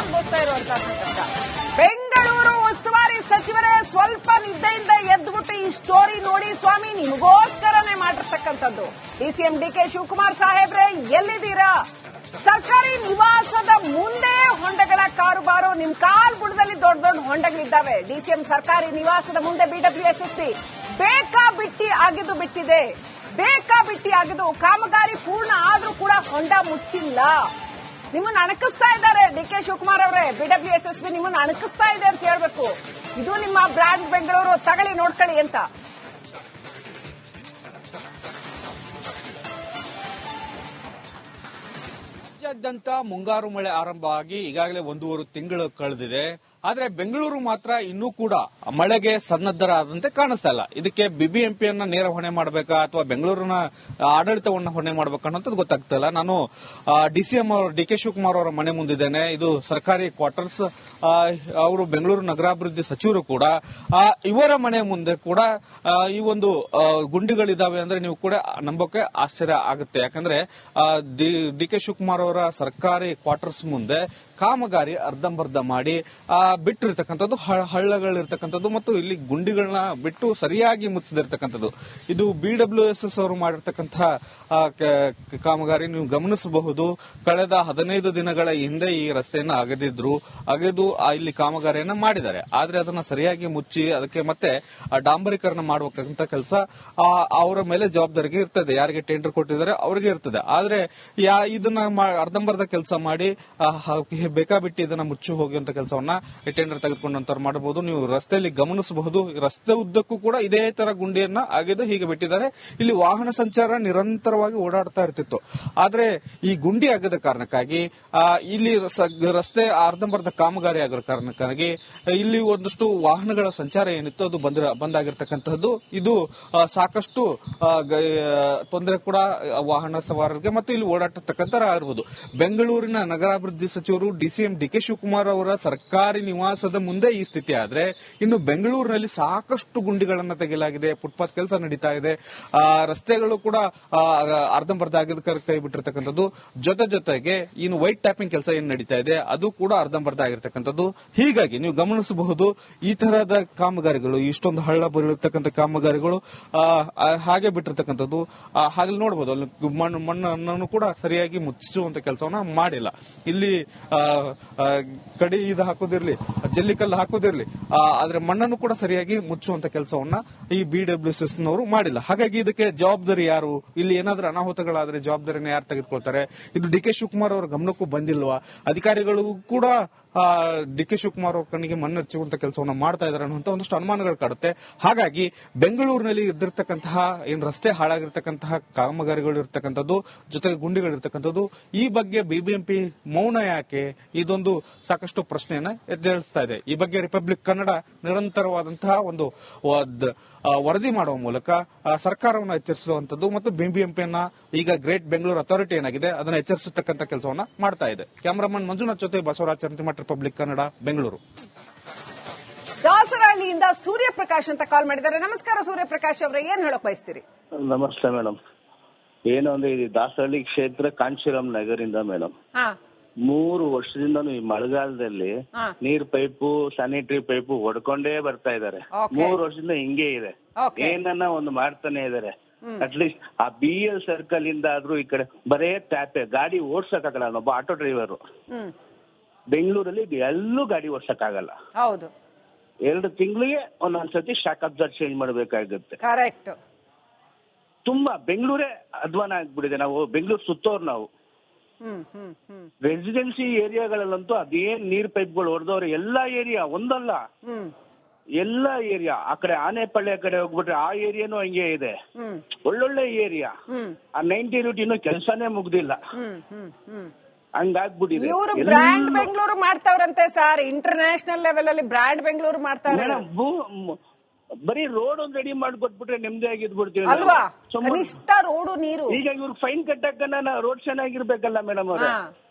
ಅನುಭವಿಸ್ತಾ ಇರುವಂತಹ ಸಂಕಷ್ಟ. ಬೆಂಗಳೂರು ಉಸ್ತುವಾರಿ ಸಚಿವರೇ ಸ್ವಲ್ಪ ನಿದ್ದೆಯಿಂದ ಎದ್ದುಬಿಟ್ಟು ಈ ಸ್ಟೋರಿ ನೋಡಿ ಸ್ವಾಮಿ, ನಿಮಗೋಸ್ಕರನೇ ಮಾಡಿರ್ತಕ್ಕಂಥದ್ದು. ಡಿಸಿಎಂ ಡಿಕೆ ಶಿವಕುಮಾರ್ ಸಾಹೇಬ್ರೆ ಎಲ್ಲಿದ್ದೀರಾ? ಸರ್ಕಾರಿ ನಿವಾಸದ ಮುಂದೆ ಹೊಂಡಗಳ ಕಾರುಬಾರು, ನಿಮ್ ಕಾಲ್ ಬುಡದಲ್ಲಿ ದೊಡ್ಡ ದೊಡ್ಡ ಹೊಂಡಗಳಿದ್ದಾವೆ. ಡಿಸಿಎಂ ಸರ್ಕಾರಿ ನಿವಾಸದ ಮುಂದೆ ಬಿಡಬ್ಲ್ಯೂಎಸ್ಎಸ್ಪಿ ಬೇಕಾಬಿಟ್ಟಿ ಆಗಿದ್ದು ಬಿಟ್ಟಿದೆ. ಬೇಕಾಬಿಟ್ಟಿ ಆಗಿದ್ದು ಕಾಮಗಾರಿ ಪೂರ್ಣ ಆದ್ರೂ ಕೂಡ ಹೊಂಡ ಮುಚ್ಚಿಲ್ಲ. ನಿಮ್ಮನ್ನ ಅಣಕಿಸ್ತಾ ಇದ್ದಾರೆ ಡಿಕೆ ಶಿವಕುಮಾರ್ ಅವರೇ. ಬಿಡಬ್ಲ್ಯೂಎಸ್ಎಸ್ಪಿ ನಿಮ್ಮನ್ನ ಅಣಕಿಸ್ತಾ ಇದೆ ಅಂತ ಹೇಳ್ಬೇಕು. ಇದು ನಿಮ್ಮ ಬ್ರ್ಯಾಂಡ್ ಬೆಂಗಳೂರು, ತಗೊಳ್ಳಿ ನೋಡ್ಕೊಳ್ಳಿ ಅಂತ. ರಾಜ್ಯಾದ್ಯಂತ ಮುಂಗಾರು ಮಳೆ ಆರಂಭ ಆಗಿ ಈಗಾಗಲೇ 1.5 ತಿಂಗಳು ಕಳೆದಿದೆ. ಆದ್ರೆ ಬೆಂಗಳೂರು ಮಾತ್ರ ಇನ್ನೂ ಕೂಡ ಮಳೆಗೆ ಸನ್ನದ್ಧರಾದಂತೆ ಕಾಣಿಸ್ತಾ ಇಲ್ಲ. ಇದಕ್ಕೆ ಬಿಬಿಎಂಪಿಯನ್ನ ನೇರ ಹೊಣೆ ಮಾಡಬೇಕಾ ಅಥವಾ ಬೆಂಗಳೂರಿನ ಆಡಳಿತವನ್ನ ಹೊಣೆ ಮಾಡಬೇಕಾ ಅನ್ನೋದು ಗೊತ್ತಾಗ್ತಾ ಇಲ್ಲ. ನಾನು ಡಿಸಿಎಂ ಅವರು ಡಿ ಕೆ ಶಿವಕುಮಾರ್ ಅವರ ಮನೆ ಮುಂದಿದ್ದೇನೆ. ಇದು ಸರ್ಕಾರಿ ಕ್ವಾರ್ಟರ್ಸ್. ಅವರು ಬೆಂಗಳೂರು ನಗರಾಭಿವೃದ್ಧಿ ಸಚಿವರು ಕೂಡ. ಇವರ ಮನೆ ಮುಂದೆ ಕೂಡ ಈ ಒಂದು ಗುಂಡಿಗಳಿದಾವೆ ಅಂದ್ರೆ ನೀವು ಕೂಡ ನಂಬೋಕೆ ಆಶ್ಚರ್ಯ ಆಗುತ್ತೆ. ಯಾಕಂದ್ರೆ ಡಿ ಕೆ ಶಿವಕುಮಾರ್ ಅವರ ಸರ್ಕಾರಿ ಕ್ವಾರ್ಟರ್ಸ್ ಮುಂದೆ ಕಾಮಗಾರಿ ಅರ್ಧಂಬರ್ಧ ಮಾಡಿ ಬಿಟ್ಟಿರ್ತಕ್ಕಂಥದ್ದು, ಹಳ್ಳಗಳಿರ್ತಕ್ಕಂಥದ್ದು ಮತ್ತು ಇಲ್ಲಿ ಗುಂಡಿಗಳನ್ನ ಬಿಟ್ಟು ಸರಿಯಾಗಿ ಮುಚ್ಚಿದಿರ್ತಕ್ಕಂಥದ್ದು. ಇದು ಬಿಡಬ್ಲ್ಯೂಎಸ್ಎಸ್ ಅವರು ಮಾಡಿರ್ತಕ್ಕಂತಹ ಕಾಮಗಾರಿ ನೀವು ಗಮನಿಸಬಹುದು. ಕಳೆದ 15 ದಿನಗಳ ಹಿಂದೆ ಈ ರಸ್ತೆಯನ್ನು ಅಗೆದು ಇಲ್ಲಿ ಕಾಮಗಾರಿಯನ್ನ ಮಾಡಿದ್ದಾರೆ. ಆದ್ರೆ ಅದನ್ನ ಸರಿಯಾಗಿ ಮುಚ್ಚಿ ಅದಕ್ಕೆ ಮತ್ತೆ ಡಾಂಬರೀಕರಣ ಮಾಡಬೇಕಂತ ಕೆಲಸ ಅವರ ಮೇಲೆ ಜವಾಬ್ದಾರಿಗೆ ಇರ್ತದೆ. ಯಾರಿಗೆ ಟೆಂಡರ್ ಕೊಟ್ಟಿದ್ದಾರೆ ಅವರಿಗೆ ಇರ್ತದೆ. ಆದ್ರೆ ಇದನ್ನ ಅರ್ಧಂಬರ್ಧ ಕೆಲಸ ಮಾಡಿ ಬೇಕಾಬಿಟ್ಟು ಇದನ್ನ ಮುಚ್ಚಿ ಹೋಗುವಂತ ಕೆಲಸವನ್ನ ಟೆಂಡರ್ ತೆಗೆದುಕೊಂಡಂತವ್ರು ಮಾಡಬಹುದು. ನೀವು ರಸ್ತೆಯಲ್ಲಿ ಗಮನಿಸಬಹುದು. ರಸ್ತೆ ಉದ್ದಕ್ಕೂ ಕೂಡ ಇದೇ ತರ ಗುಂಡಿಯನ್ನ ಅಗೆದು ಹೀಗೆ ಬಿಟ್ಟಿದ್ದಾರೆ. ಇಲ್ಲಿ ವಾಹನ ಸಂಚಾರ ನಿರಂತರವಾಗಿ ಓಡಾಡ್ತಾ ಇರ್ತಿತ್ತು. ಆದ್ರೆ ಈ ಗುಂಡಿ ಆಗದ ಕಾರಣಕ್ಕಾಗಿ ಇಲ್ಲಿ ರಸ್ತೆ ಅರ್ಧಂಬರ್ಧ ಕಾಮಗಾರಿ ಆಗಿರೋ ಕಾರಣಕ್ಕಾಗಿ ಇಲ್ಲಿ ಒಂದಷ್ಟು ವಾಹನಗಳ ಸಂಚಾರ ಏನಿತ್ತು ಅದು ಬಂದಾಗಿರ್ತಕ್ಕಂಥದ್ದು. ಇದು ಸಾಕಷ್ಟು ತೊಂದರೆ ಕೂಡ ವಾಹನ ಸವಾರರಿಗೆ ಮತ್ತು ಇಲ್ಲಿ ಓಡಾಟತಕ್ಕಂಥ ಆಗಿರ್ಬೋದು. ಬೆಂಗಳೂರಿನ ನಗರಾಭಿವೃದ್ಧಿ ಸಚಿವರು ಡಿಸಿಎಂ ಡಿಕೆ ಶಿವಕುಮಾರ್ ಅವರ ಸರ್ಕಾರಿ ನಿವಾಸದ ಮುಂದೆ ಈ ಸ್ಥಿತಿ ಆದ್ರೆ ಇನ್ನು ಬೆಂಗಳೂರಿನಲ್ಲಿ ಸಾಕಷ್ಟು ಗುಂಡಿಗಳನ್ನ ತೆಗೆಯಲಾಗಿದೆ. ಫುಟ್ಪಾತ್ ಕೆಲಸ ನಡೀತಾ ಇದೆ. ರಸ್ತೆಗಳು ಕೂಡ ಅರ್ಧಂಬರ್ಧ ಆಗಿದ ಕೈ ಬಿಟ್ಟಿರ್ತಕ್ಕಂಥದ್ದು. ಜೊತೆಗೆ ಇನ್ನು ವೈಟ್ ಟ್ಯಾಪಿಂಗ್ ಕೆಲಸ ಏನ್ ನಡೀತಾ ಇದೆ ಅದು ಕೂಡ ಅರ್ಧಂಬರ್ಧ ಆಗಿರ್ತಕ್ಕಂಥದ್ದು. ಹೀಗಾಗಿ ನೀವು ಗಮನಿಸಬಹುದು ಈ ತರಹದ ಕಾಮಗಾರಿಗಳು, ಇಷ್ಟೊಂದು ಹಳ್ಳ ಬರಿರ್ತಕ್ಕಂಥ ಕಾಮಗಾರಿಗಳು ಹಾಗೆ ಬಿಟ್ಟಿರ್ತಕ್ಕಂಥದ್ದು. ಹಾಗೆ ನೋಡಬಹುದು ಅಲ್ಲಿ ಮಣ್ಣನ್ನು ಕೂಡ ಸರಿಯಾಗಿ ಮುಚ್ಚಿಸುವಂತ ಕೆಲಸವನ್ನ ಮಾಡಿಲ್ಲ. ಇಲ್ಲಿ ಕಡಿ ಇದು ಹಾಕೋದಿರ್ಲಿ, ಜಲ್ಲಿಕಲ್ಲು ಹಾಕೋದಿರ್ಲಿ, ಆದ್ರೆ ಮಣ್ಣನ್ನು ಕೂಡ ಸರಿಯಾಗಿ ಮುಚ್ಚುವಂತ ಕೆಲಸವನ್ನ ಈ ಬಿಡಬ್ಲ್ಯೂಎಸ್ಎಸ್ ನವರು ಮಾಡಿಲ್ಲ. ಹಾಗಾಗಿ ಇದಕ್ಕೆ ಜವಾಬ್ದಾರಿ ಯಾರು? ಇಲ್ಲಿ ಏನಾದ್ರೂ ಅನಾಹುತಗಳಾದ್ರೆ ಜವಾಬ್ದಾರಿನ ಯಾರು ತೆಗೆದುಕೊಳ್ತಾರೆ? ಇದು ಡಿ ಕೆ ಶಿವಕುಮಾರ್ ಅವರ ಗಮನಕ್ಕೂ ಬಂದಿಲ್ವಾ? ಅಧಿಕಾರಿಗಳು ಕೂಡ ಡಿ ಕೆ ಶಿವಕುಮಾರ್ ಅವ್ರ ಕಣ್ಣಿಗೆ ಮಣ್ಣು ಹಚ್ಚುವಂತ ಕೆಲಸವನ್ನ ಮಾಡ್ತಾ ಇದಾರೆ ಅನ್ನುವಂತ ಒಂದಷ್ಟು ಅನುಮಾನಗಳು ಕಾಡುತ್ತೆ. ಹಾಗಾಗಿ ಬೆಂಗಳೂರಿನಲ್ಲಿ ಇದ್ದಿರ್ತಕ್ಕಂತಹ ಏನ್ ರಸ್ತೆ ಹಾಳಾಗಿರ್ತಕ್ಕಂತಹ ಕಾಮಗಾರಿಗಳು ಇರ್ತಕ್ಕಂಥದ್ದು, ಜೊತೆಗೆ ಗುಂಡಿಗಳಿರ್ತಕ್ಕಂಥದ್ದು, ಈ ಬಗ್ಗೆ ಬಿಬಿಎಂಪಿ ಮೌನ ಯಾಕೆ? ಇದೊಂದು ಸಾಕಷ್ಟು ಪ್ರಶ್ನೆಯನ್ನ ಎದ್ದೇಳಿಸ್ತಾ ಇದೆ. ಈ ಬಗ್ಗೆ ರಿಪಬ್ಲಿಕ್ ಕನ್ನಡ ನಿರಂತರವಾದಂತಹ ಒಂದು ವರದಿ ಮಾಡುವ ಮೂಲಕ ಸರ್ಕಾರವನ್ನು ಎಚ್ಚರಿಸುವಂತದ್ದು ಮತ್ತು ಬಿಬಿಎಂಪಿಯನ್ನ ಈಗ ಗ್ರೇಟ್ ಬೆಂಗಳೂರು ಅಥಾರಿಟಿ ಏನಾಗಿದೆ ಅದನ್ನ ಎಚ್ಚರಿಸತಕ್ಕಂಥ ಕೆಲಸವನ್ನ ಮಾಡ್ತಾ ಇದೆ. ಕ್ಯಾಮರಾಮನ್ ಮಂಜುನಾಥ್ ಜೊತೆ ಬಸವರಾಜ್ ಚಂದ್ರಮಠ, ರಿಪಬ್ಲಿಕ್ ಕನ್ನಡ, ಬೆಂಗಳೂರು. ದಾಸರಹಳ್ಳಿಯಿಂದ ಸೂರ್ಯಪ್ರಕಾಶ್ ಅಂತ ಕಾಲ್ ಮಾಡಿದ್ದಾರೆ. ನಮಸ್ಕಾರ ಸೂರ್ಯಪ್ರಕಾಶ್ ಅವರೇ, ಏನ್ ಹೇಳಕ್ ಬಯಸ್ತೀರಿ? ನಮಸ್ತೆ ಮೇಡಮ್. ಏನು ಅಂದ್ರೆ ಇದು ದಾಸರಹಳ್ಳಿ ಕ್ಷೇತ್ರ ಕಾಂಶಿರಾಮ್ ನಗರಿಂದ ಮೇಡಮ್. 3 ವರ್ಷದಿಂದನೂ ಈ ಮಳೆಗಾಲದಲ್ಲಿ ನೀರ್ ಪೈಪು, ಸ್ಯಾನಿಟರಿ ಪೈಪು ಹೊಡ್ಕೊಂಡೇ ಬರ್ತಾ ಇದಾರೆ. 3 ವರ್ಷದಿಂದ ಹಿಂಗೆ ಇದೆ. ಏನನ್ನ ಒಂದು ಮಾಡ್ತಾನೆ ಇದಾರೆ. ಅಟ್ಲೀಸ್ಟ್ ಆ BL ಸರ್ಕಲ್ ಇಂದ ಆದ್ರೂ ಈ ಕಡೆ ಬರೇ ಟ್ಯಾಪೆ, ಗಾಡಿ ಓಡ್ಸಕ್ಕಾಗಲ್ಲ. ಒಬ್ಬ ಆಟೋ ಡ್ರೈವರ್ ಬೆಂಗಳೂರಲ್ಲಿ ಎಲ್ಲೂ ಗಾಡಿ ಓಡ್ಸಕ್ಕಾಗಲ್ಲ. ಹೌದು, 2 ತಿಂಗಳಿಗೆ ಒಂದೊಂದ್ಸತಿ ಶಾಕ್ ಅಬ್ಸರ್ವ್ ಚೇಂಜ್ ಮಾಡಬೇಕಾಗುತ್ತೆ. ಕರೆಕ್ಟ್. ತುಂಬಾ ಬೆಂಗಳೂರೇ ಅಧ್ವಾನ ಆಗ್ಬಿಟ್ಟಿದೆ. ನಾವು ಬೆಂಗಳೂರು ಸುತ್ತೋರು ನಾವು. ರೆಸಿಡೆನ್ಸಿ ಏರಿಯಾಗಳಲ್ಲಂತೂ ಅದೇನ್ ನೀರ್ ಪೈಪ್ಗಳು ಹೊಡೆದವ್ರೆ. ಎಲ್ಲಾ ಏರಿಯಾ ಒಂದಲ್ಲ, ಎಲ್ಲಾ ಏರಿಯಾ. ಆ ಕಡೆ ಆನೆಪಳ್ಳಿ ಕಡೆ ಹೋಗ್ಬಿಟ್ರೆ ಆ ಏರಿಯಾನು ಹಂಗೆ ಇದೆ. ಒಳ್ಳೊಳ್ಳೆ ಏರಿಯಾ. ಆ 90 ರೂಟ್ ಇನ್ನೂ ಕೆಲಸನೇ ಮುಗ್ದಿಲ್ಲ. ಹಂಗಾಗ್ಬಿಟ್ಟಿದೆ. ಇವರು ಬ್ರ್ಯಾಂಡ್ ಬೆಂಗಳೂರು ಮಾಡ್ತಾವ್ರಂತೆ ಸರ್. ಇಂಟರ್ನ್ಯಾಷನಲ್ ಲೆವೆಲ್ ಅಲ್ಲಿ ಬ್ರ್ಯಾಂಡ್ ಬೆಂಗಳೂರು ಮಾಡ್ತಾರೆ. ಬರೀ ರೋಡ್ ಒಂದ್ ರೆಡಿ ಮಾಡ್ಕೊಟ್ಬಿಟ್ರೆ ನೆಮ್ಮದಿ ಆಗಿದ್ಬಿಡ್ತೀವಿ ಅಲ್ವಾ? ಕನಿಷ್ಠ ರೋಡು, ನೀರು. ಈಗ ಇವ್ರು ಫೈನ್ ಕಟ್ಟಕ್ಕ ರೋಡ್ ಚೆನ್ನಾಗಿರ್ಬೇಕಲ್ಲ ಮೇಡಮ್ ಅವ್ರೆ,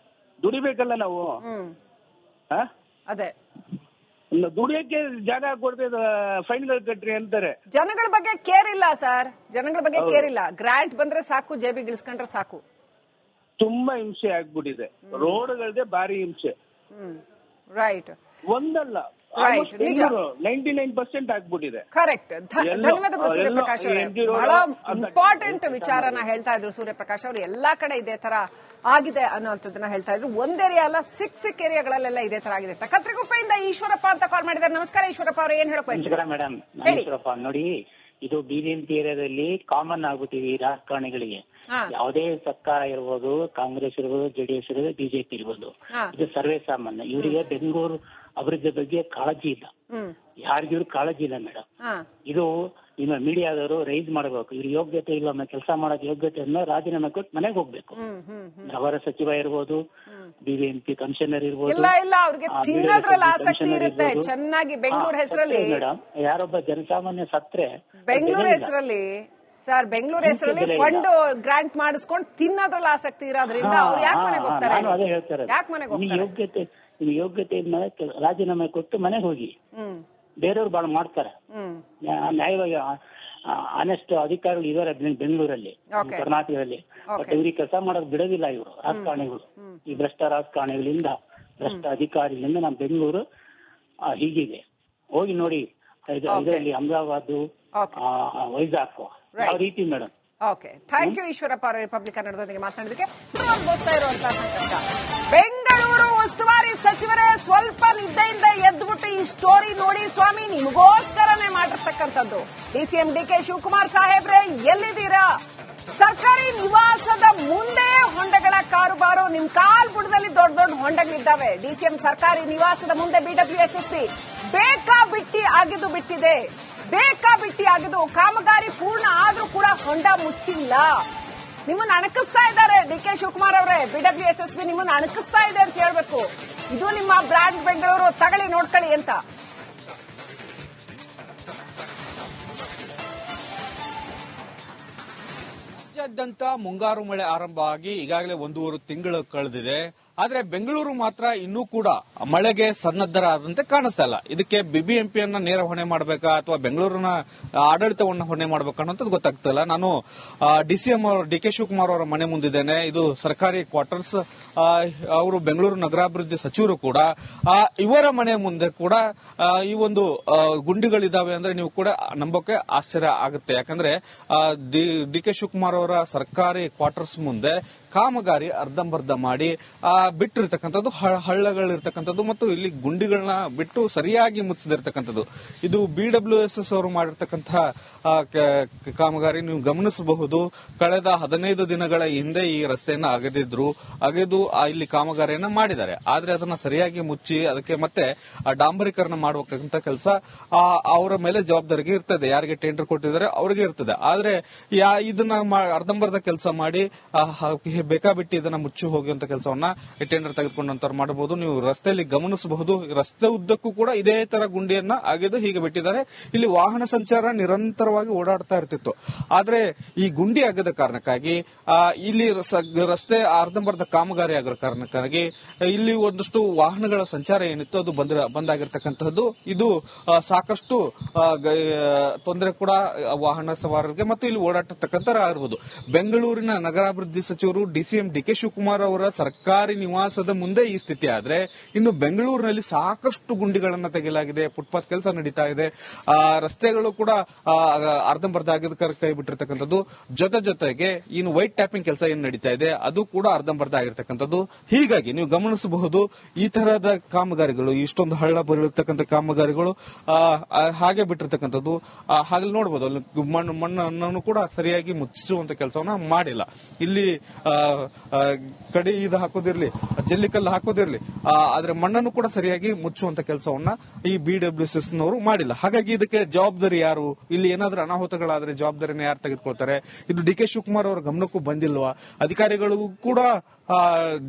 ದುಡಿಬೇಕಲ್ಲ ನಾವು. ಅದೇ ದುಡಿಯಕ್ಕೆ ಜಾಗ ಕೊಡ್ತೇವೆ, ಫೈನ್ಗಳು ಕಟ್ರಿ ಅಂತಾರೆ. ಜನಗಳ ಬಗ್ಗೆ ಕೇರ್ ಇಲ್ಲ ಸರ್. ಜನಗಳ ಬಗ್ಗೆ ಕೇರ್ ಇಲ್ಲ. ಗ್ರಾಂಟ್ ಬಂದ್ರೆ ಸಾಕು, ಜೇಬಿಗೆ ಇಳಿಸ್ಕೊಂಡ್ರೆ ಸಾಕು. ತುಂಬಾ ಹಿಂಸೆ ಆಗ್ಬಿಟ್ಟಿದೆ. ರೋಡ್ಗಳದೇ ಭಾರಿ ಹಿಂಸೆ. ರೈಟ್ ಒಂದಲ್ಲ Right, ನಿಜ. 99% ಆಗ್ಬಿಟ್ಟಿದೆ. ಕರೆಕ್ಟ್. ಧನ್ಯವಾದಗಳು ಸೂರ್ಯಪ್ರಕಾಶ್ ಅವರೇ. ಬಹಳ ಇಂಪಾರ್ಟೆಂಟ್ ವಿಚಾರನ ಹೇಳ್ತಾ ಇದ್ರು ಸೂರ್ಯಪ್ರಕಾಶ್ ಅವರು. ಎಲ್ಲಾ ಕಡೆ ಇದೇ ತರ ಆಗಿದೆ ಅನ್ನುವಂಥದ್ದನ್ನ ಹೇಳ್ತಾ ಇದ್ರು. ಒಂದೇರಿಯಾ ಅಲ್ಲ, ಸಿಕ್ ಏರಿಯಾಗಳಲ್ಲೆಲ್ಲ ಇದೇ ತರ ಆಗಿದೆ. ಕತ್ರಿಗುಪ್ಪೆಯಿಂದ ಈಶ್ವರಪ್ಪ ಅಂತ ಕಾಲ್ ಮಾಡಿದ್ದಾರೆ. ನಮಸ್ಕಾರ ಈಶ್ವರಪ್ಪ ಅವರು, ಏನ್ ಹೇಳಕ್ ಬಯಸ್ತೀರಾ? ಮೇಡಮ್, ಈಶ್ವರಪ್ಪ ನೋಡಿ, ಇದು ಬಿಬಿಎಂಪಿ ಏರಿಯಾದಲ್ಲಿ ಕಾಮನ್ ಆಗ್ಬಿಟ್ಟಿವಿ ರಾಜಕಾರಣಿಗಳಿಗೆ. ಯಾವುದೇ ಸರ್ಕಾರ ಇರ್ಬೋದು, ಕಾಂಗ್ರೆಸ್ ಇರ್ಬೋದು, ಜೆಡಿಎಸ್ ಇರ್ಬೋದು, ಬಿಜೆಪಿ ಇರ್ಬೋದು, ಇದು ಸರ್ವೇ ಸಾಮಾನ್ಯ. ಇವರಿಗೆ ಬೆಂಗಳೂರು ಅಭಿವೃದ್ಧಿ ಬಗ್ಗೆ ಕಾಳಜಿ ಇಲ್ಲ, ಯಾರಿಗೂ ಕಾಳಜಿ ಇಲ್ಲ ಮೇಡಮ್. ಇದು ನಿಮ್ಮ ಮೀಡಿಯಾದವರು ರೈಸ್ ಮಾಡಬೇಕು. ಇವ್ರ ಯೋಗ್ಯತೆ ಇಲ್ಲ, ಕೆಲಸ ಮಾಡೋದ್ ಯೋಗ್ಯತೆಯನ್ನ ರಾಜೀನಾಮೆ ಕೊಟ್ಟು ಮನೆಗೆ ಹೋಗ್ಬೇಕು. ಅವರ ಸಚಿವ ಇರ್ಬೋದು, ಬಿಬಿಎಂಪಿ ಕಮಿಷನರ್ ಇರ್ಬೋದು, ಚೆನ್ನಾಗಿ ಬೆಂಗಳೂರು ಹೆಸರಲ್ಲಿ ಮೇಡಮ್ ಯಾರೊಬ್ಬ ಜನಸಾಮಾನ್ಯ ಸತ್ರೆ ಬೆಂಗಳೂರು ಹೆಸರಲ್ಲಿ ಸರ್, ಬೆಂಗಳೂರು ಹೆಸರಲ್ಲಿ ಫಂಡ್ ಗ್ರಾಂಟ್ ಮಾಡಿಸ್ಕೊಂಡು ತಿನ್ನೋದ್ರಲ್ಲಿ ಆಸಕ್ತಿ ಇರೋದ್ರಿಂದ ಅವ್ರು ಯಾಕೆ ಮನೆಗೆ ಹೋಗ್ತಾರೆ? ನಾನು ಅದೇ ಹೇಳ್ತಾರೆ, ಯಾಕೆ ಮನೆಗೆ ಹೋಗ್ತಾರೆ? ನಿಮ್ ಯೋಗ್ಯತೆಯಿಂದ ರಾಜೀನಾಮೆ ಕೊಟ್ಟು ಮನೆಗೆ ಹೋಗಿ. ಬೇರೆಯವ್ರು ಬಹಳ ಮಾಡ್ತಾರೆ, ನ್ಯಾಯವಾಗಿ ಆನೆಸ್ಟ್ ಅಧಿಕಾರಿಗಳು ಇದಾರೆ ಬೆಂಗಳೂರಲ್ಲಿ, ಕರ್ನಾಟಕದಲ್ಲಿ. ಬಟ್ ಇವ್ರಿಗೆ ಕೆಲಸ ಮಾಡೋದು ಬಿಡೋದಿಲ್ಲ ಇವರು ರಾಜಕಾರಣಿಗಳು. ಈ ಭ್ರಷ್ಟ ರಾಜಕಾರಣಿಗಳಿಂದ, ಭ್ರಷ್ಟ ಅಧಿಕಾರಿಗಳಿಂದ ನಮ್ಮ ಬೆಂಗಳೂರು ಹೀಗಿದೆ. ಹೋಗಿ ನೋಡಿ ಇದರಲ್ಲಿ ಅಹಮದಾಬಾದ್, ವೈಜಾಗ್ ಯಾವ ರೀತಿ madam. Okay, thank you Eshwarappa ಅವರು ರಿಪಬ್ಲಿಕ್ ಕನ್ನಡದೊಂದಿಗೆ ಮಾತನಾಡೋದಕ್ಕೆ. ಅನುಭವಿಸ್ತಾ ಇರುವಂತಹ ಸಂಕಷ್ಟ. ಬೆಂಗಳೂರು ಉಸ್ತುವಾರಿ ಸಚಿವರೇ ಸ್ವಲ್ಪ ನಿದ್ದೆಯಿಂದ ಎದ್ದುಬಿಟ್ಟು ಈ ಸ್ಟೋರಿ ನೋಡಿ ಸ್ವಾಮಿ, ನಿಮಗೋಸ್ಕರನೇ ಮಾಡಿರ್ತಕ್ಕಂಥದ್ದು. ಡಿಸಿಎಂ ಡಿಕೆ ಶಿವಕುಮಾರ್ ಸಾಹೇಬ್ರೆ ಎಲ್ಲಿದ್ದೀರಾ? ಸರ್ಕಾರಿ ನಿವಾಸದ ಮುಂದೆ ಹೊಂಡಗಳ ಕಾರುಬಾರು. ನಿಮ್ ಕಾಲ್ ಬುಡದಲ್ಲಿ ದೊಡ್ಡ ದೊಡ್ಡ ಹೊಂಡಗಳಿದ್ದಾವೆ. ಡಿಸಿಎಂ ಸರ್ಕಾರಿ ನಿವಾಸದ ಮುಂದೆ ಬಿಡಬ್ಲ್ಯೂಎಸ್ಎಸ್ಪಿ ಬೇಕಾಬಿಟ್ಟಿ ಆಗಿದ್ದು ಬಿಟ್ಟಿದೆ. ಬೇಕಾಬಿಟ್ಟಿ ಆಗಿದ್ದು ಕಾಮಗಾರಿ ಪೂರ್ಣ ಆದ್ರೂ ಕೂಡ ಹೊಂಡ ಮುಚ್ಚಿಲ್ಲ. ನಿಮ್ಮನ್ನ ಅಣಕಿಸ್ತಾ ಇದ್ದಾರೆ ಡಿಕೆ ಶಿವಕುಮಾರ್ ಅವರೇ. ಬಿಡಬ್ಲ್ಯೂಎಸ್ಎಸ್ಪಿ ನಿಮ್ಮನ್ನ ಅಣಕಿಸ್ತಾ ಇದೆ ಅಂತ ಹೇಳ್ಬೇಕು. ಇದು ನಿಮ್ಮ ಬ್ರ್ಯಾಂಡ್ ಬೆಂಗಳೂರು, ತಗೊಳ್ಳಿ ನೋಡ್ಕೊಳ್ಳಿ ಅಂತ. ರಾಜ್ಯಾದ್ಯಂತ ಮುಂಗಾರು ಮಳೆ ಆರಂಭ ಆಗಿ ಈಗಾಗಲೇ 1.5 ತಿಂಗಳು ಕಳೆದಿದೆ. ಆದ್ರೆ ಬೆಂಗಳೂರು ಮಾತ್ರ ಇನ್ನೂ ಕೂಡ ಮಳೆಗೆ ಸನ್ನದ್ಧರಾದಂತೆ ಕಾಣಿಸ್ತಾ ಇಲ್ಲ. ಇದಕ್ಕೆ ಬಿಬಿಎಂಪಿಯನ್ನ ನೇರ ಹೊಣೆ ಮಾಡಬೇಕಾ ಅಥವಾ ಬೆಂಗಳೂರಿನ ಆಡಳಿತವನ್ನ ಹೊಣೆ ಮಾಡಬೇಕಾ ಅನ್ನೋದು ಗೊತ್ತಾಗ್ತಿಲ್ಲ. ನಾನು ಡಿಸಿಎಂ ಅವರು ಡಿಕೆ ಶಿವಕುಮಾರ್ ಅವರ ಮನೆ ಮುಂದಿದ್ದೇನೆ. ಇದು ಸರ್ಕಾರಿ ಕ್ವಾರ್ಟರ್ಸ್. ಅವರು ಬೆಂಗಳೂರು ನಗರಾಭಿವೃದ್ಧಿ ಸಚಿವರು ಕೂಡ. ಇವರ ಮನೆ ಮುಂದೆ ಕೂಡ ಈ ಒಂದು ಗುಂಡಿಗಳಿದಾವೆ ಅಂದ್ರೆ ನೀವು ಕೂಡ ನಂಬೋಕೆ ಆಶ್ಚರ್ಯ ಆಗುತ್ತೆ. ಯಾಕಂದ್ರೆ ಡಿಕೆ ಶಿವಕುಮಾರ್ ಅವರ ಸರ್ಕಾರಿ ಕ್ವಾರ್ಟರ್ಸ್ ಮುಂದೆ ಕಾಮಗಾರಿ ಅರ್ಧಂಬರ್ಧ ಮಾಡಿ ಬಿಟ್ಟಿರ್ತಕ್ಕಂಥದ್ದು, ಹಳ್ಳಗಳಿರ್ತಕ್ಕಂಥದ್ದು ಮತ್ತು ಇಲ್ಲಿ ಗುಂಡಿಗಳನ್ನ ಬಿಟ್ಟು ಸರಿಯಾಗಿ ಮುಚ್ಚಿದಿರ್ತಕ್ಕಂಥದ್ದು. ಇದು ಬಿಡಬ್ಲ್ಯೂಎಸ್ಎಸ್ ಅವರು ಮಾಡಿರ್ತಕ್ಕಂತಹ ಕಾಮಗಾರಿ ನೀವು ಗಮನಿಸಬಹುದು. ಕಳೆದ 15 ದಿನಗಳ ಹಿಂದೆ ಈ ರಸ್ತೆಯನ್ನ ಅಗೆದು ಇಲ್ಲಿ ಕಾಮಗಾರಿಯನ್ನ ಮಾಡಿದ್ದಾರೆ. ಆದ್ರೆ ಅದನ್ನ ಸರಿಯಾಗಿ ಮುಚ್ಚಿ ಅದಕ್ಕೆ ಮತ್ತೆ ಡಾಂಬರೀಕರಣ ಮಾಡುವಂತ ಕೆಲಸ ಅವರ ಮೇಲೆ ಜವಾಬ್ದಾರಿಗೆ ಇರ್ತದೆ. ಯಾರಿಗೆ ಟೆಂಡರ್ ಕೊಟ್ಟಿದ್ದಾರೆ ಅವರಿಗೆ ಇರ್ತದೆ. ಆದ್ರೆ ಇದನ್ನ ಅರ್ಧಂಬರ್ಧ ಕೆಲಸ ಮಾಡಿ ಬೇಕಾಬಿಟ್ಟು ಇದನ್ನ ಮುಚ್ಚಿ ಹೋಗುವಂತ ಕೆಲಸವನ್ನ ಟೆಂಡರ್ ತೆಗೆದುಕೊಂಡಂತವ್ರು ಮಾಡಬಹುದು. ನೀವು ರಸ್ತೆಯಲ್ಲಿ ಗಮನಿಸಬಹುದು, ರಸ್ತೆ ಉದ್ದಕ್ಕೂ ಕೂಡ ಇದೇ ತರ ಗುಂಡಿಯನ್ನ ಅಗೆದು ಹೀಗೆ ಬಿಟ್ಟಿದ್ದಾರೆ. ಇಲ್ಲಿ ವಾಹನ ಸಂಚಾರ ನಿರಂತರವಾಗಿ ಓಡಾಡ್ತಾ ಇರ್ತಿತ್ತು. ಆದ್ರೆ ಈ ಗುಂಡಿ ಆಗದ ಕಾರಣಕ್ಕಾಗಿ ಇಲ್ಲಿ ರಸ್ತೆ ಅರ್ಧಂಬರ್ಧ ಕಾಮಗಾರಿ ಆಗೋ ಕಾರಣಕ್ಕಾಗಿ ಇಲ್ಲಿ ಒಂದಷ್ಟು ವಾಹನಗಳ ಸಂಚಾರ ಏನಿತ್ತು ಅದು ಬಂದಾಗಿರ್ತಕ್ಕಂಥದ್ದು. ಇದು ಸಾಕಷ್ಟು ತೊಂದರೆ ಕೂಡ ವಾಹನ ಸವಾರರಿಗೆ ಮತ್ತು ಇಲ್ಲಿ ಓಡಾಟತಕ್ಕಂಥ ಆಗಿರ್ಬೋದು. ಬೆಂಗಳೂರಿನ ನಗರಾಭಿವೃದ್ಧಿ ಸಚಿವರು ಡಿಸಿಎಂ ಡಿಕೆ ಶಿವಕುಮಾರ್ ಅವರ ಸರ್ಕಾರಿ ನಿವಾಸದ ಮುಂದೆ ಈ ಸ್ಥಿತಿ ಆದ್ರೆ ಇನ್ನು ಬೆಂಗಳೂರಿನಲ್ಲಿ ಸಾಕಷ್ಟು ಗುಂಡಿಗಳನ್ನ ತೆಗೆಯಲಾಗಿದೆ. ಫುಟ್ಪಾತ್ ಕೆಲಸ ನಡೀತಾ ಇದೆ. ರಸ್ತೆಗಳು ಕೂಡ ಅರ್ಧಂಬರ್ಧ ಆಗಿದ ಕೈ ಬಿಟ್ಟಿರ್ತಕ್ಕಂಥದ್ದು. ಜೊತೆಗೆ ಇನ್ನು ವೈಟ್ ಟ್ಯಾಪಿಂಗ್ ಕೆಲಸ ಏನ್ ನಡೀತಾ ಇದೆ ಅದು ಕೂಡ ಅರ್ಧಂಬರ್ಧ ಆಗಿರ್ತಕ್ಕಂಥದ್ದು. ಹೀಗಾಗಿ ನೀವು ಗಮನಿಸಬಹುದು ಈ ತರಹದ ಕಾಮಗಾರಿಗಳು, ಇಷ್ಟೊಂದು ಹಳ್ಳ ಬರತಕ್ಕಂಥ ಕಾಮಗಾರಿಗಳು ಹಾಗೆ ಬಿಟ್ಟಿರ್ತಕ್ಕಂಥದ್ದು. ಹಾಗೆ ನೋಡಬಹುದು ಅಲ್ಲಿ ಮಣ್ಣನ್ನು ಕೂಡ ಸರಿಯಾಗಿ ಮುಚ್ಚಿಸುವಂತ ಕೆಲಸವನ್ನ ಮಾಡಿಲ್ಲ. ಇಲ್ಲಿ ಕಡಿ ಇದು ಹಾಕೋದಿರ್ಲಿ, ಜಲ್ಲಿಕಲ್ಲು ಹಾಕೋದಿರ್ಲಿ, ಆದ್ರೆ ಮಣ್ಣನ್ನು ಕೂಡ ಸರಿಯಾಗಿ ಮುಚ್ಚುವಂತ ಕೆಲಸವನ್ನ ಈ ಬಿಡಬ್ಲ್ಯೂಎಸ್ಎಸ್ ನವರು ಮಾಡಿಲ್ಲ. ಹಾಗಾಗಿ ಇದಕ್ಕೆ ಜವಾಬ್ದಾರಿ ಯಾರು? ಇಲ್ಲಿ ಏನಾದ್ರೂ ಅನಾಹುತಗಳಾದ್ರೆ ಜವಾಬ್ದಾರಿನ ಯಾರು ತೆಗೆದುಕೊಳ್ತಾರೆ? ಇದು ಡಿಕೆ ಶಿವಕುಮಾರ್ ಅವರ ಗಮನಕ್ಕೂ ಬಂದಿಲ್ವಾ? ಅಧಿಕಾರಿಗಳು ಕೂಡ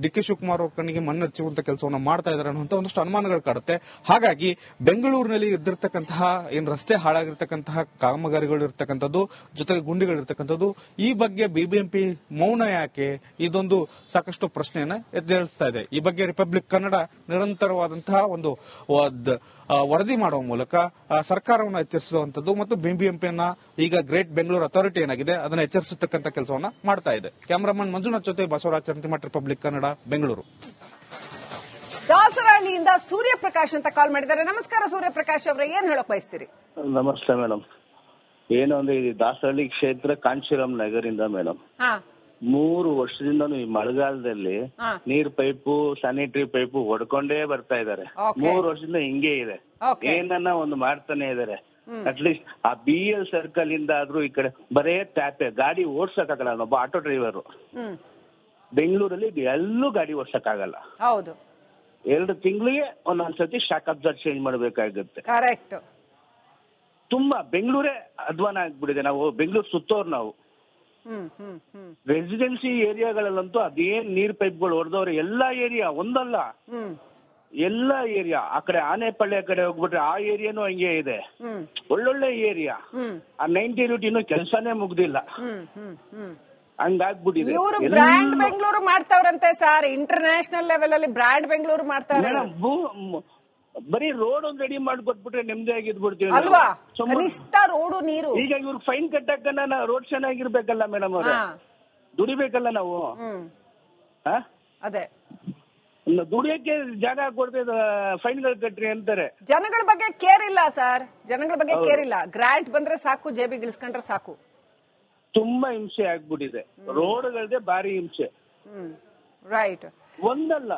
ಡಿಕೆ ಶಿವಕುಮಾರ್ ಅವ್ರ ಕಣ್ಣಿಗೆ ಮಣ್ಣು ಹಚ್ಚುವಂತ ಕೆಲಸವನ್ನ ಮಾಡ್ತಾ ಇದಾರೆ ಅನ್ನುವಂತ ಒಂದಷ್ಟು ಅನುಮಾನಗಳು ಕಾಡುತ್ತೆ. ಹಾಗಾಗಿ ಬೆಂಗಳೂರಿನಲ್ಲಿ ಇದ್ದಿರ್ತಕ್ಕಂತಹ ಏನ್ ರಸ್ತೆ ಹಾಳಾಗಿರ್ತಕ್ಕಂತಹ ಕಾಮಗಾರಿಗಳು ಇರ್ತಕ್ಕಂಥದ್ದು, ಜೊತೆಗೆ ಗುಂಡಿಗಳಿರ್ತಕ್ಕಂಥದ್ದು, ಈ ಬಗ್ಗೆ ಬಿಬಿಎಂಪಿ ಮೌನ ಯಾಕೆ? ಇದೊಂದು ಸಾಕಷ್ಟು ಪ್ರಶ್ನೆಯನ್ನ ಎದ್ದೇಳಿಸ್ತಾ ಇದೆ. ಈ ಬಗ್ಗೆ ರಿಪಬ್ಲಿಕ್ ಕನ್ನಡ ನಿರಂತರವಾದಂತಹ ಒಂದು ವರದಿ ಮಾಡುವ ಮೂಲಕ ಸರ್ಕಾರವನ್ನು ಎಚ್ಚರಿಸುವಂತದ್ದು ಮತ್ತು ಬಿಬಿಎಂಪಿಯನ್ನ ಈಗ ಗ್ರೇಟ್ ಬೆಂಗಳೂರು ಅಥಾರಿಟಿ ಏನಾಗಿದೆ ಅದನ್ನ ಎಚ್ಚರಿಸತಕ್ಕಂಥ ಕೆಲಸವನ್ನ ಮಾಡ್ತಾ ಇದೆ. ಕ್ಯಾಮರಾಮನ್ ಮಂಜುನಾಥ್ ಜೊತೆ ಬಸವರಾಜ್ ಚಂತಿಮಠ, ರಿಪಬ್ಲಿಕ್ ಕನ್ನಡ, ಬೆಂಗಳೂರು. ದಾಸರಹಳ್ಳಿ ಹುಬ್ಬಳ್ಳಿಯಿಂದ ಸೂರ್ಯಪ್ರಕಾಶ್ ಅಂತ ಕಾಲ್ ಮಾಡಿದ್ದಾರೆ. ನಮಸ್ಕಾರ ಸೂರ್ಯಪ್ರಕಾಶ್ ಅವರೇ, ಏನ್ ಹೇಳಕ್ ಬಯಸ್ತೀರಿ? ನಮಸ್ತೆ ಮೇಡಮ್. ಏನು ಅಂದ್ರೆ ಈ ದಾಸಹಳ್ಳಿ ಕ್ಷೇತ್ರ ಕಾಂಚೀರಾಮ್ ನಗರಿಂದ ಮೇಡಮ್ 3 ವರ್ಷದಿಂದನೂ ಈ ಮಳೆಗಾಲದಲ್ಲಿ ನೀರ್ ಪೈಪು ಸ್ಯಾನಿಟರಿ ಪೈಪು ಹೊಡ್ಕೊಂಡೇ ಬರ್ತಾ ಇದಾರೆ. 3 ವರ್ಷದಿಂದ ಹಿಂಗೆ ಇದೆ. ಏನನ್ನ ಒಂದು ಮಾಡ್ತಾನೆ ಇದಾರೆ. ಅಟ್ಲೀಸ್ಟ್ ಆ BL ಸರ್ಕಲ್ ಇಂದ ಆದ್ರೂ ಈ ಕಡೆ ಬರೇ ಟ್ಯಾಪೆ, ಗಾಡಿ ಓಡ್ಸಕ್ಕಾಗಲ್ಲ. ಒಬ್ಬ ಆಟೋ ಡ್ರೈವರ್ ಬೆಂಗಳೂರಲ್ಲಿ ಎಲ್ಲೂ ಗಾಡಿ ಓಡ್ಸಕ್ಕಾಗಲ್ಲ. ಹೌದು, 2 ತಿಂಗಳಿಗೆ ಒಂದೊಂದ್ಸತಿ ಶಾಕ್ ಅಬ್ಸರ್ವ್ ಚೇಂಜ್ ಮಾಡ್ಬೇಕಾಗುತ್ತೆ. ಕರೆಕ್ಟ್. ತುಂಬಾ ಬೆಂಗಳೂರೇ ಅಧ್ವಾನ ಆಗ್ಬಿಟ್ಟಿದೆ. ನಾವು ಬೆಂಗಳೂರು ಸುತ್ತೋರು ನಾವು. ರೆಸಿಡೆನ್ಸಿ ಏರಿಯಾಗಳಲ್ಲಂತೂ ಅದೇನ್ ನೀರ್ ಪೈಪ್ಗಳು ಹೊಡೆದವ್ರೆ. ಎಲ್ಲಾ ಏರಿಯಾ ಒಂದಲ್ಲ, ಎಲ್ಲಾ ಏರಿಯಾ. ಆ ಕಡೆ ಆನೆಪಳ್ಳಿ ಕಡೆ ಹೋಗ್ಬಿಟ್ರೆ ಆ ಏರಿಯಾನು ಹಂಗೆ ಇದೆ. ಒಳ್ಳೊಳ್ಳೆ ಏರಿಯಾ. ಆ 90 ರೂಟ್ ಇನ್ನೂ ಕೆಲಸನೇ ಮುಗ್ದಿಲ್ಲ. ಹಂಗಾಗ್ಬಿಟ್ಟಿದೆ. ಇವರು ಬ್ರ್ಯಾಂಡ್ ಬೆಂಗಳೂರು ಮಾಡ್ತಾವ್ರಂತೆ ಸರ್. ಇಂಟರ್ನ್ಯಾಷನಲ್ ಲೆವೆಲ್ ಅಲ್ಲಿ ಬ್ರ್ಯಾಂಡ್ ಬೆಂಗಳೂರು ಮಾಡ್ತಾರೆ. ಬರೀ ರೋಡ್ ಒಂದ್ ರೆಡಿ ಮಾಡ್ಕೊಟ್ಬಿಟ್ರೆ ನೆಮ್ಮದಿ ಆಗಿದ್ಬಿಡ್ತೀವಿ ಅಲ್ವಾ? ಕನಿಷ್ಠ ರೋಡು ನೀರು. ಈಗ ಇವ್ರಿಗೆ ಫೈನ್ ಕಟ್ಟಕ್ಕ ರೋಡ್ ಚೆನ್ನಾಗಿರ್ಬೇಕಲ್ಲ ಮೇಡಮ್ ಅವ್ರೆ, ದುಡಿಬೇಕಲ್ಲ ನಾವು. ಅದೇ ದುಡಿಯಕ್ಕೆ ಜಾಗ ಕೊಡ್ತೇವೆ, ಫೈನ್ಗಳು ಕಟ್ರಿ ಅಂತಾರೆ. ಜನಗಳ ಬಗ್ಗೆ ಕೇರ್ ಇಲ್ಲ ಸರ್, ಜನಗಳ ಬಗ್ಗೆ ಕೇರ್ ಇಲ್ಲ. ಗ್ರಾಂಟ್ ಬಂದ್ರೆ ಸಾಕು, ಜೇಬಿಗೆ ಇಳಿಸ್ಕೊಂಡ್ರೆ ಸಾಕು. ತುಂಬಾ ಹಿಂಸೆ ಆಗ್ಬಿಟ್ಟಿದೆ. ರೋಡ್ಗಳದೇ ಭಾರಿ ಹಿಂಸೆ. ರೈಟ್. ಒಂದಲ್ಲ,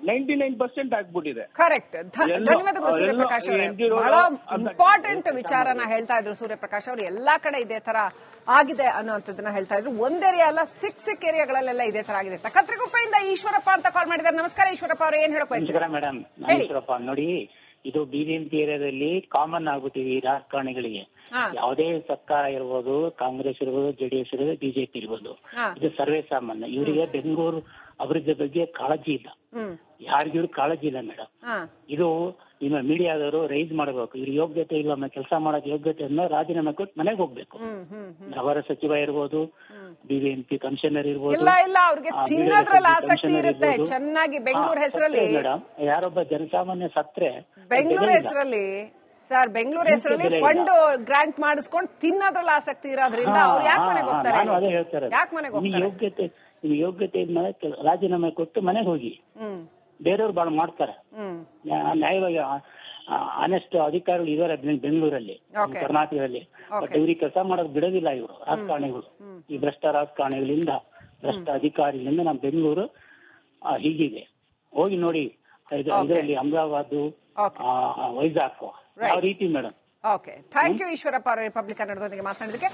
99% ಆಗ್ಬಿಟ್ಟಿದೆ. ಕರೆಕ್ಟ್. ಧನ್ಯವಾದಗಳು ಸೂರ್ಯಪ್ರಕಾಶ್ ಅವರೇ. ಬಹಳ ಇಂಪಾರ್ಟೆಂಟ್ ವಿಚಾರನ ಹೇಳ್ತಾ ಇದ್ರು ಸೂರ್ಯಪ್ರಕಾಶ್ ಅವರು. ಎಲ್ಲಾ ಕಡೆ ಇದೇ ತರ ಆಗಿದೆ ಅನ್ನೋಂಥದ್ದನ್ನ ಹೇಳ್ತಾ ಇದ್ರು. ಒಂದ್ ಏರಿಯಾ ಅಲ್ಲ, ಸಿಕ್ ಏರಿಯಾಗಳಲ್ಲೆಲ್ಲ ಇದೇ ತರ ಆಗಿದೆ. ಕತ್ರಿಗುಪ್ಪೆಯಿಂದ ಈಶ್ವರಪ್ಪ ಅಂತ ಕಾಲ್ ಮಾಡಿದ್ದಾರೆ. ನಮಸ್ಕಾರ ಈಶ್ವರಪ್ಪ ಅವರು, ಏನ್ ಹೇಳಕ್ ಬಯಸ್ತೀರಾ? ಮೇಡಮ್ ಈಶ್ವರಪ್ಪ, ನೋಡಿ ಇದು BBMP ಏರಿಯಾದಲ್ಲಿ ಕಾಮನ್ ಆಗ್ಬಿಟ್ಟಿವಿ ರಾಜಕಾರಣಿಗಳಿಗೆ. ಯಾವುದೇ ಸರ್ಕಾರ ಇರ್ಬೋದು, ಕಾಂಗ್ರೆಸ್ ಇರ್ಬೋದು, JDS ಇರ್ಬೋದು, BJP ಇರ್ಬೋದು, ಇದು ಸರ್ವೇ ಸಾಮಾನ್ಯ. ಇವರಿಗೆ ಬೆಂಗಳೂರು ಅಭಿವೃದ್ಧಿ ಬಗ್ಗೆ ಕಾಳಜಿ ಇಲ್ಲ. ಯಾರಿಗೂ ಕಾಳಜಿ ಇಲ್ಲ ಮೇಡಮ್. ಇದು ನಿಮ್ಮ ಮೀಡಿಯಾದವರು ರೈಸ್ ಮಾಡಬೇಕು. ಇವ್ರ ಯೋಗ್ಯತೆ ಇಲ್ಲ, ಕೆಲಸ ಮಾಡೋಕೆ ಯೋಗ್ಯತೆಯನ್ನ ರಾಜೀನಾಮೆ ಕೊಟ್ಟು ಮನೆಗೆ ಹೋಗ್ಬೇಕು. ಅವರ ಸಚಿವ ಇರ್ಬೋದು, BBMP ಕಮಿಷನರ್ ಇರ್ಬೋದು. ಇಲ್ಲ, ಅವ್ರಿಗೆ ತಿನ್ನೋದ್ರಲ್ಲಿ ಆಸಕ್ತಿ ಇರುತ್ತೆ. ಚೆನ್ನಾಗಿ ಬೆಂಗಳೂರು ಹೆಸರಲ್ಲಿ ಮೇಡಮ್, ಯಾರೊಬ್ಬ ಜನಸಾಮಾನ್ಯ ಸತ್ರೆ ಬೆಂಗಳೂರು ಹೆಸರಲ್ಲಿ ಸರ್, ಬೆಂಗಳೂರು ಹೆಸರಲ್ಲಿ ಫಂಡ್ ಗ್ರಾಂಟ್ ಮಾಡಿಸ್ಕೊಂಡು ತಿನ್ನೋದ್ರಲ್ಲಿ ಆಸಕ್ತಿ ಇರೋದ್ರಿಂದ ಅವ್ರು ಯಾಕೆ ಮನೆಗೆ ಹೋಗ್ತಾರೆ? ಅದೇ ಹೇಳ್ತಾರೆ, ಯಾಕೆ ಮನೆಗೆ ಹೋಗ್ತಾರೆ? ಯೋಗ್ಯತೆ ರಾಜೀನಾಮೆ ಕೊಟ್ಟು ಮನೆಗೆ ಹೋಗಿ. ಬೇರೆಯವ್ರು ಬಾಳ ಮಾಡ್ತಾರೆ. ನ್ಯಾಯವಾಗಿ ಆನೆಸ್ಟ್ ಅಧಿಕಾರಿಗಳು ಇದಾರೆ ಬೆಂಗಳೂರಲ್ಲಿ, ಕರ್ನಾಟಕದಲ್ಲಿ. ಬಟ್ ಇವ್ರಿಗೆ ಕೆಲಸ ಮಾಡೋದು ಬಿಡೋದಿಲ್ಲ ಇವರು ರಾಜಕಾರಣಿಗಳು. ಈ ಭ್ರಷ್ಟ ರಾಜಕಾರಣಿಗಳಿಂದ, ಭ್ರಷ್ಟ ಅಧಿಕಾರಿಗಳಿಂದ ನಮ್ಮ ಬೆಂಗಳೂರು ಹೀಗಿದೆ. ಹೋಗಿ ನೋಡಿ ಇದರಲ್ಲಿ ಅಹಮದಾಬಾದ್, ವೈಜಾಗ್ ಯಾವ ರೀತಿ madam. Okay, thank you Eshwarappa ಅವರು ರಿಪಬ್ಲಿಕ್ ಕನ್ನಡದೊಂದಿಗೆ ಮಾತನಾಡಿದಕ್ಕೆ.